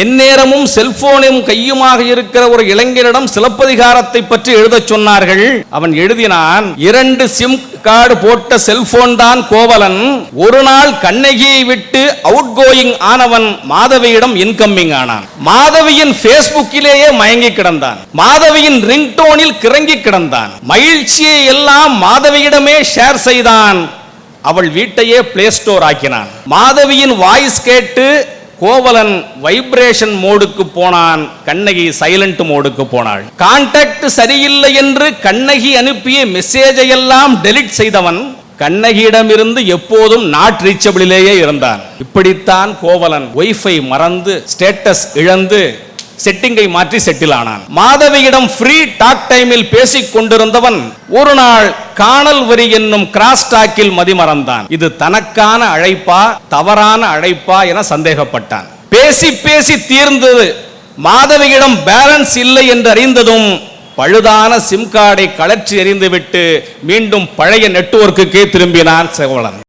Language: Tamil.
எந்நேரமும் செல்போனும் கையுமாக இருக்கிற ஒரு இளைஞரிடம் சிலப்பதிகாரத்தை பற்றி எழுதச் சொன்னார்கள். அவன் எழுதினான், 2 சிம் கார்டு போட்ட செல்போன் தான் கோவலன். ஒரு நாள் கண்ணகியை விட்டு அவுட் கோயிங் ஆனவன் மாதவியிடம் இன்கமிங் ஆனான். மாதவியின் பேஸ்புக்கிலேயே மயங்கி கிடந்தான். மாதவியின் ரிங்டோனில் கிறங்கி கிடந்தான். மகிழ்ச்சியை எல்லாம் மாதவியிடமே ஷேர் செய்தான். அவள் வீட்டையே பிளே ஸ்டோர் ஆக்கினான். மாதவியின் வாய்ஸ் கேட்டு கோவலன் வைப்ரேஷன் மோடுக்கு போனான். கண்ணகி சைலண்ட் மோடுக்கு போனாள். கான்டாக்ட் சரியில்லை என்று கண்ணகி அனுப்பிய மெசேஜை எல்லாம் டெலிட் செய்தவன் கண்ணகியிடமிருந்து எப்போதும் நாட் ரீச்சபிளிலேயே இருந்தான். இப்படித்தான் கோவலன் வைஃபை மறந்து ஸ்டேட்டஸ் இழந்து செட்டிங்கை மாற்றி செட்டில் ஆனான். மாதவியிடம் ஃப்ரீ டாக் டைமில் பேசிக் கொண்டிருந்தவன் ஒரு நாள் காணல் வரி என்னும் கிராஸ் டாக்கில் மதிமறந்தான். இது தனக்கான அழைப்பா தவறான அழைப்பா என சந்தேகப்பட்டான். பேசி பேசி தீர்ந்தது. மாதவியிடம் பேலன்ஸ் இல்லை என்று அறிந்ததும் பழுதான சிம் கார்டை கழற்றி எறிந்துவிட்டு மீண்டும் பழைய நெட்வொர்க்குக்கே திரும்பினான் கோவலன்.